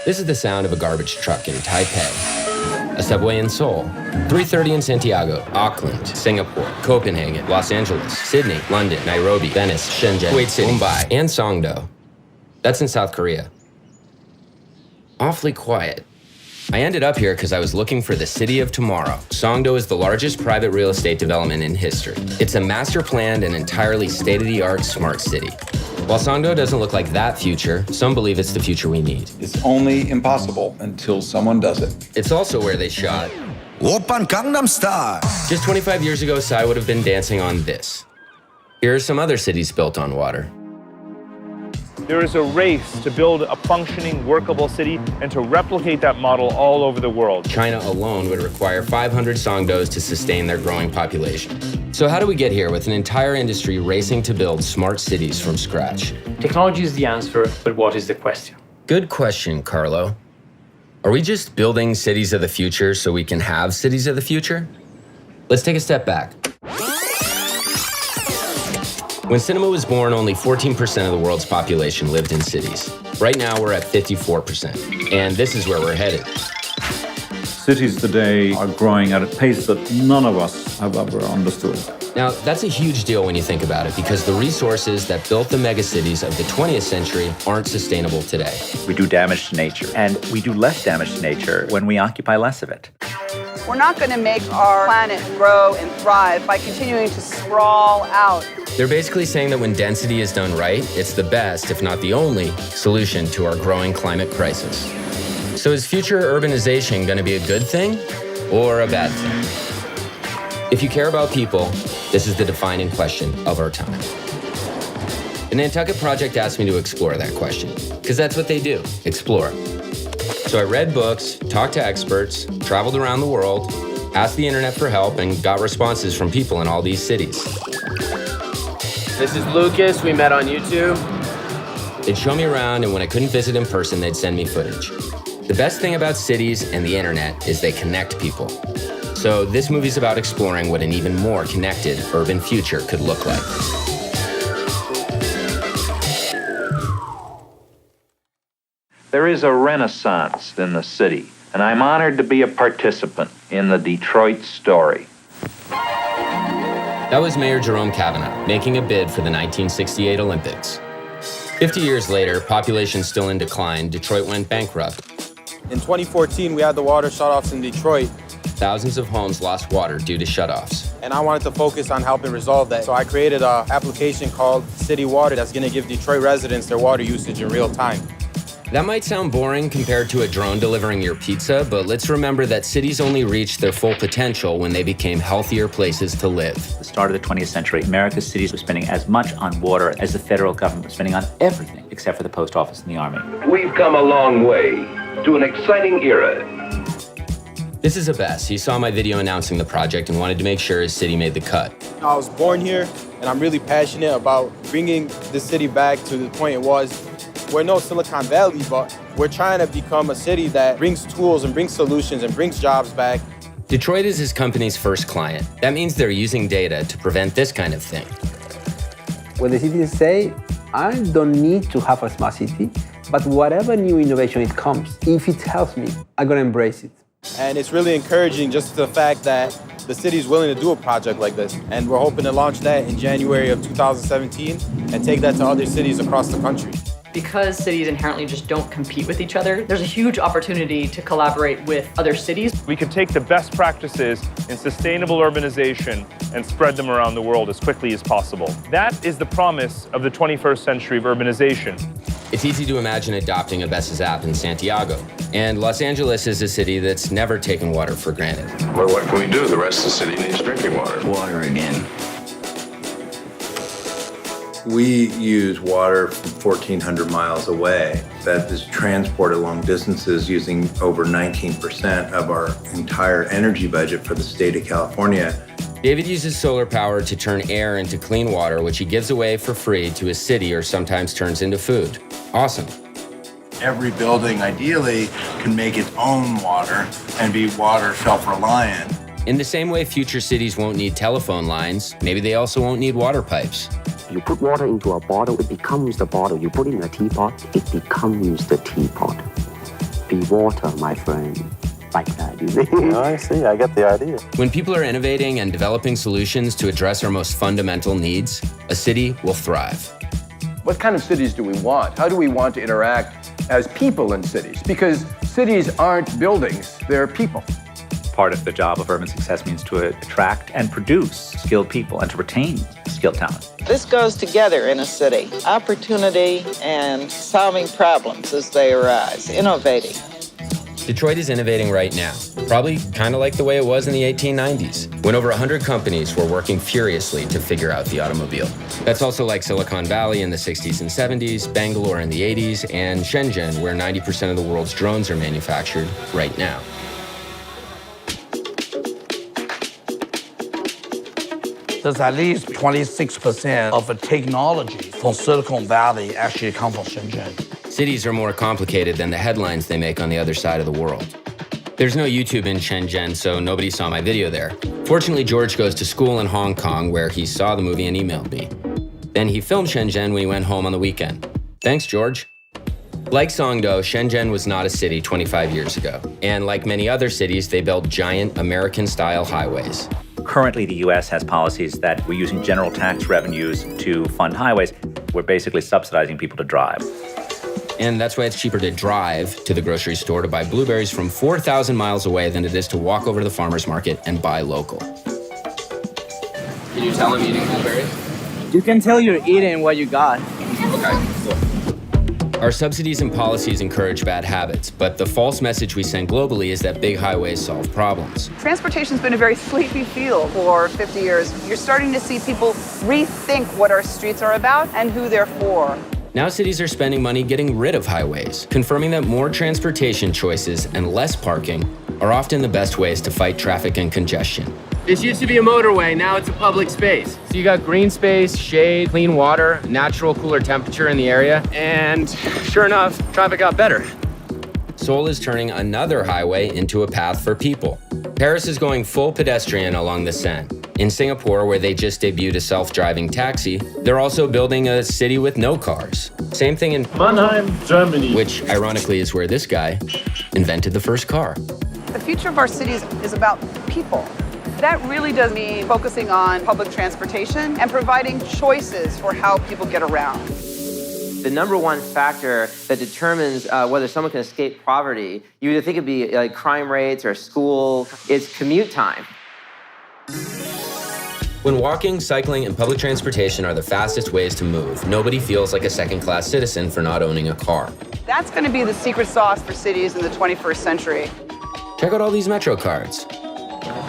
This is the sound of a garbage truck in Taipei, a subway in Seoul, 3:30 in Santiago, Auckland, Singapore, Copenhagen, Los Angeles, Sydney, London, Nairobi, Venice, Shenzhen, Kuwait City, Mumbai, and Songdo. That's in South Korea. Awfully quiet. I ended up here because I was looking for the city of tomorrow. Songdo is the largest private real estate development in history. It's a master planned and entirely state-of-the-art smart city. While Songdo doesn't look like that future, some believe it's the future we need. It's only impossible until someone does it. It's also where they shot Oppan Gangnam Style. Just 25 years ago, Psy would have been dancing on this. Here are some other cities built on water. There is a race to build a functioning, workable city and to replicate that model all over the world. China alone would require 500 Songdos to sustain their growing population. So how do we get here with an entire industry racing to build smart cities from scratch? Technology is the answer, but what is the question? Good question, Carlo. Are we just building cities of the future so we can have cities of the future? Let's take a step back. When cinema was born, only 14% of the world's population lived in cities. Right now, we're at 54%, and this is where we're headed. Cities today are growing at a pace that none of us have ever understood. Now, that's a huge deal when you think about it, because the resources that built the megacities of the 20th century aren't sustainable today. We do damage to nature, and we do less damage to nature when we occupy less of it. We're not going to make our planet grow and thrive by continuing to sprawl out. They're basically saying that when density is done right, it's the best, if not the only, solution to our growing climate crisis. So is future urbanization going to be a good thing or a bad thing? If you care about people, this is the defining question of our time. The Nantucket Project asked me to explore that question, because that's what they do, explore. So I read books, talked to experts, traveled around the world, asked the internet for help, and got responses from people in all these cities. This is Lucas, we met on YouTube. They'd show me around, and when I couldn't visit in person, they'd send me footage. The best thing about cities and the internet is they connect people. So this movie's about exploring what an even more connected urban future could look like. There is a renaissance in the city, and I'm honored to be a participant in the Detroit story. That was Mayor Jerome Kavanaugh making a bid for the 1968 Olympics. 50 years later, population still in decline, Detroit went bankrupt. In 2014, we had the water shutoffs in Detroit. Thousands of homes lost water due to shutoffs. And I wanted to focus on helping resolve that. So I created an application called City Water that's gonna give Detroit residents their water usage in real time. That might sound boring compared to a drone delivering your pizza, but let's remember that cities only reached their full potential when they became healthier places to live. At the start of the 20th century, America's cities were spending as much on water as the federal government was spending on everything except for the post office and the army. We've come a long way to an exciting era. This is Abbas. He saw my video announcing the project and wanted to make sure his city made the cut. I was born here, and I'm really passionate about bringing the city back to the point it was. We're no Silicon Valley, but we're trying to become a city that brings tools and brings solutions and brings jobs back. Detroit is his company's first client. That means they're using data to prevent this kind of thing. When the citizens say, I don't need to have a smart city, but whatever new innovation it comes, if it helps me, I'm gonna embrace it. And it's really encouraging just the fact that the city is willing to do a project like this. And we're hoping to launch that in January of 2017 and take that to other cities across the country. Because cities inherently just don't compete with each other, there's a huge opportunity to collaborate with other cities. We could take the best practices in sustainable urbanization and spread them around the world as quickly as possible. That is the promise of the 21st century of urbanization. It's easy to imagine adopting Abbas's app in Santiago. And Los Angeles is a city that's never taken water for granted. Well, what can we do? The rest of the city needs drinking water. Water again. We use water from 1,400 miles away that is transported long distances using over 19% of our entire energy budget for the state of California. David uses solar power to turn air into clean water, which he gives away for free to his city or sometimes turns into food. Awesome. Every building, ideally, can make its own water and be water self-reliant. In the same way future cities won't need telephone lines, maybe they also won't need water pipes. You put water into a bottle, it becomes the bottle. You put it in a teapot, it becomes the teapot. be water, my friend. Like that, you see? Oh, I see. I get the idea. When people are innovating and developing solutions to address our most fundamental needs, a city will thrive. What kind of cities do we want? How do we want to interact as people in cities? Because cities aren't buildings, they're people. Part of the job of urban success means to attract and produce skilled people and to retain skilled talent. This goes together in a city. Opportunity and solving problems as they arise, innovating. Detroit is innovating right now, probably kind of like the way it was in the 1890s, when over 100 companies were working furiously to figure out the automobile. That's also like Silicon Valley in the 60s and 70s, Bangalore in the 80s, and Shenzhen, where 90% of the world's drones are manufactured right now. There's at least 26% of the technology from Silicon Valley actually come from Shenzhen. Cities are more complicated than the headlines they make on the other side of the world. There's no YouTube in Shenzhen, so nobody saw my video there. Fortunately, George goes to school in Hong Kong, where he saw the movie and emailed me. Then he filmed Shenzhen when he went home on the weekend. Thanks, George. Like Songdo, Shenzhen was not a city 25 years ago. And like many other cities, they built giant American-style highways. Currently, the U.S. has policies that we're using general tax revenues to fund highways. We're basically subsidizing people to drive. And that's why it's cheaper to drive to the grocery store to buy blueberries from 4,000 miles away than it is to walk over to the farmer's market and buy local. Can you tell I'm eating blueberries? You can tell you're eating what you got. Okay, cool. Our subsidies and policies encourage bad habits, but the false message we send globally is that big highways solve problems. Transportation's been a very sleepy field for 50 years. You're starting to see people rethink what our streets are about and who they're for. Now cities are spending money getting rid of highways, confirming that more transportation choices and less parking are often the best ways to fight traffic and congestion. This used to be a motorway, now it's a public space. So you got green space, shade, clean water, natural cooler temperature in the area, and sure enough, traffic got better. Seoul is turning another highway into a path for people. Paris is going full pedestrian along the Seine. In Singapore, where they just debuted a self-driving taxi, they're also building a city with no cars. Same thing in Mannheim, Germany. Which, ironically, is where this guy invented the first car. The future of our cities is about people. That really does mean focusing on public transportation and providing choices for how people get around. The number one factor that determines whether someone can escape poverty, you would think it'd be like crime rates or school, it's commute time. When walking, cycling, and public transportation are the fastest ways to move, nobody feels like a second-class citizen for not owning a car. That's going to be the secret sauce for cities in the 21st century. Check out all these Metro cards.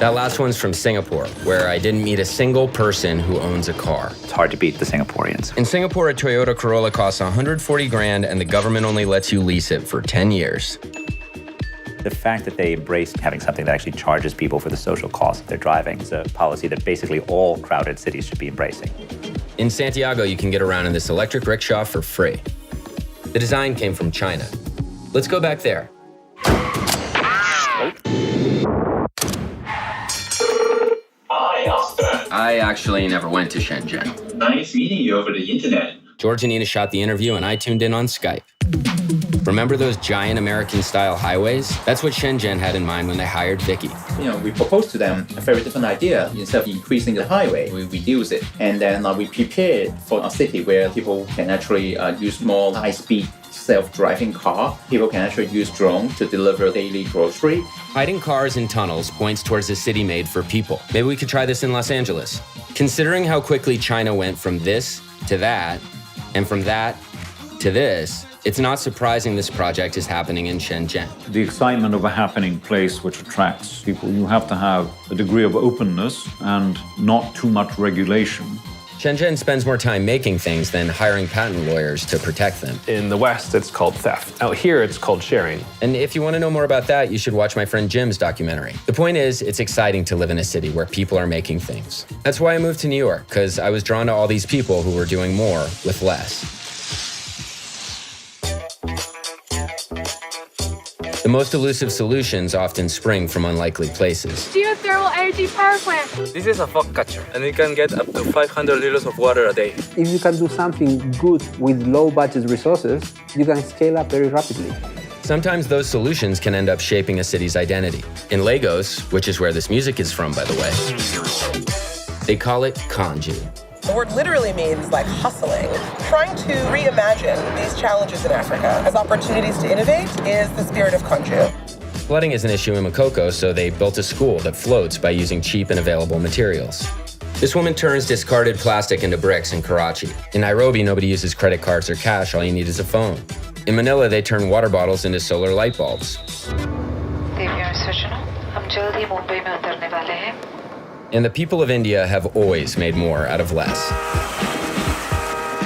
That last one's from Singapore, where I didn't meet a single person who owns a car. It's hard to beat the Singaporeans. In Singapore, a Toyota Corolla costs 140 grand, and the government only lets you lease it for 10 years. The fact that they embrace having something that actually charges people for the social cost of their driving is a policy that basically all crowded cities should be embracing. In Santiago, you can get around in this electric rickshaw for free. The design came from China. Let's go back there. Hi, Oscar. I actually never went to Shenzhen. Nice meeting you over the internet. George and Nina shot the interview, and I tuned in on Skype. Remember those giant American-style highways? That's what Shenzhen had in mind when they hired Vicky. We proposed to them a very different idea. Instead of increasing the highway, we reduce it. And then we prepared for a city where people can actually use more high-speed self-driving car. People can actually use drones to deliver daily grocery. Hiding cars in tunnels points towards a city made for people. Maybe we could try this in Los Angeles. Considering how quickly China went from this to that, and from that to this, it's not surprising this project is happening in Shenzhen. The excitement of a happening place which attracts people, you have to have a degree of openness and not too much regulation. Shenzhen spends more time making things than hiring patent lawyers to protect them. In the West, it's called theft. Out here, it's called sharing. And if you want to know more about that, you should watch my friend Jim's documentary. The point is, it's exciting to live in a city where people are making things. That's why I moved to New York, because I was drawn to all these people who were doing more with less. The most elusive solutions often spring from unlikely places. Geothermal energy power plant. This is a fog catcher, and it can get up to 500 liters of water a day. If you can do something good with low budget resources, you can scale up very rapidly. Sometimes those solutions can end up shaping a city's identity. In Lagos, which is where this music is from, by the way, they call it kanji. The word literally means like hustling. Trying to reimagine these challenges in Africa as opportunities to innovate is the spirit of kanju. Flooding is an issue in Makoko, so they built a school that floats by using cheap and available materials. This woman turns discarded plastic into bricks in Karachi. In Nairobi, nobody uses credit cards or cash, all you need is a phone. In Manila, they turn water bottles into solar light bulbs. And the people of India have always made more out of less.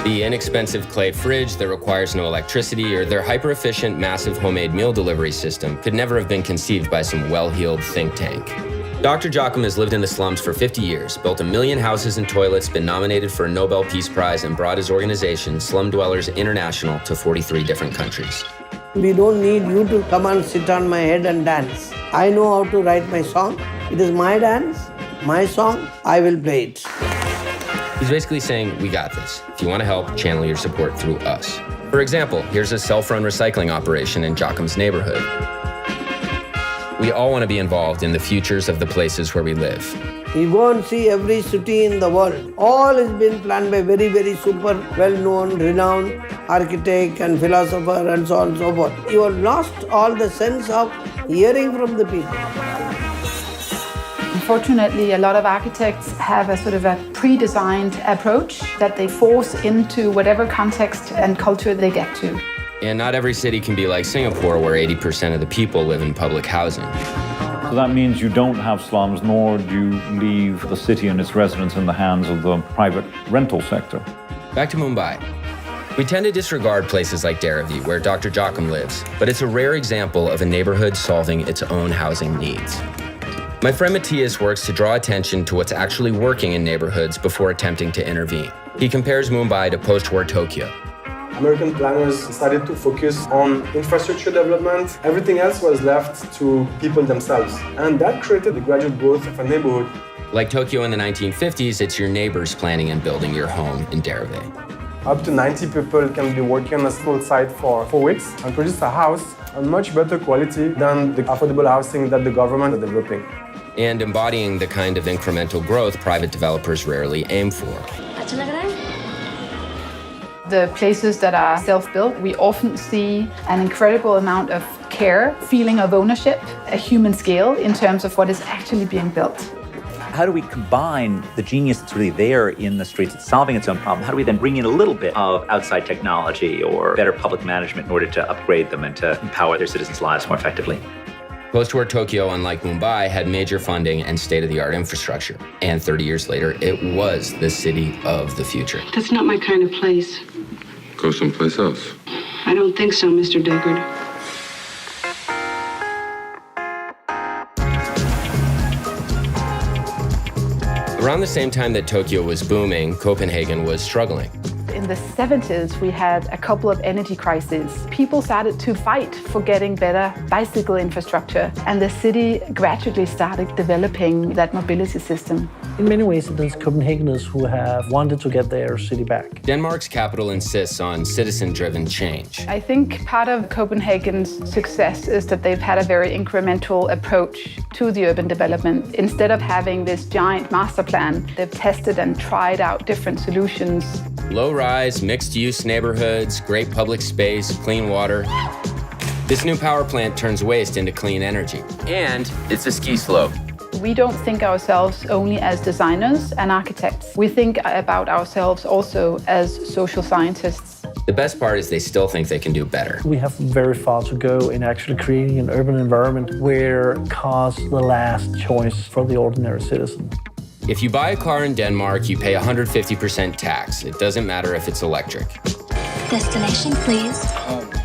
The inexpensive clay fridge that requires no electricity or their hyper-efficient, massive homemade meal delivery system could never have been conceived by some well-heeled think tank. Dr. Joachim has lived in the slums for 50 years, built 1 million houses and toilets, been nominated for a Nobel Peace Prize, and brought his organization, Slum Dwellers International, to 43 different countries. We don't need you to come and sit on my head and dance. I know how to write my song. It is my dance, my song, I will play it. He's basically saying, we got this. If you want to help, channel your support through us. For example, here's a self-run recycling operation in Joachim's neighborhood. We all want to be involved in the futures of the places where we live. You go and see every city in the world. All has been planned by very, very super well-known, renowned architect and philosopher and so on and so forth. You have lost all the sense of hearing from the people. Unfortunately, a lot of architects have a sort of a pre-designed approach that they force into whatever context and culture they get to. And not every city can be like Singapore, where 80% of the people live in public housing. So that means you don't have slums, nor do you leave the city and its residents in the hands of the private rental sector. Back to Mumbai. We tend to disregard places like Dharavi, where Dr. Joachim lives, but it's a rare example of a neighborhood solving its own housing needs. My friend Matthias works to draw attention to what's actually working in neighborhoods before attempting to intervene. He compares Mumbai to post-war Tokyo. American planners decided to focus on infrastructure development. Everything else was left to people themselves. And that created the gradual growth of a neighborhood. Like Tokyo in the 1950s, it's your neighbors planning and building your home in Dharavi. Up to 90 people can be working on a small site for 4 weeks and produce a house of much better quality than the affordable housing that the government is developing. And embodying the kind of incremental growth private developers rarely aim for. The places that are self-built, we often see an incredible amount of care, feeling of ownership, a human scale in terms of what is actually being built. How do we combine the genius that's really there in the streets, it's solving its own problem? How do we then bring in a little bit of outside technology or better public management in order to upgrade them and to empower their citizens' lives more effectively? Post-war Tokyo, unlike Mumbai, had major funding and state-of-the-art infrastructure. And 30 years later, it was the city of the future. That's not my kind of place. Go someplace else. I don't think so, Mr. Deckard. Around the same time that Tokyo was booming, Copenhagen was struggling. In the 70s, we had a couple of energy crises. People started to fight for getting better bicycle infrastructure, and the city gradually started developing that mobility system. In many ways, it is Copenhageners who have wanted to get their city back. Denmark's capital insists on citizen-driven change. I think part of Copenhagen's success is that they've had a very incremental approach to the urban development. Instead of having this giant master plan, they've tested and tried out different solutions. Low-rise, mixed-use neighborhoods, great public space, clean water. This new power plant turns waste into clean energy. And it's a ski slope. We don't think ourselves only as designers and architects. We think about ourselves also as social scientists. The best part is they still think they can do better. We have very far to go in actually creating an urban environment where cars are the last choice for the ordinary citizen. If you buy a car in Denmark, you pay 150% tax. It doesn't matter if it's electric. Destination, please.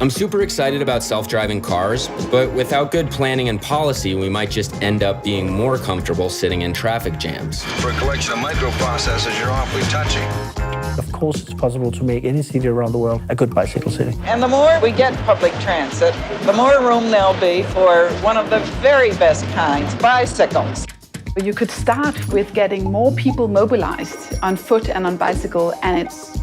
I'm super excited about self-driving cars, but without good planning and policy, we might just end up being more comfortable sitting in traffic jams. For a collection of microprocessors, you're awfully touchy. Of course, it's possible to make any city around the world a good bicycle city. And the more we get public transit, the more room there'll be for one of the very best kinds, bicycles. You could start with getting more people mobilized on foot and on bicycle, and it's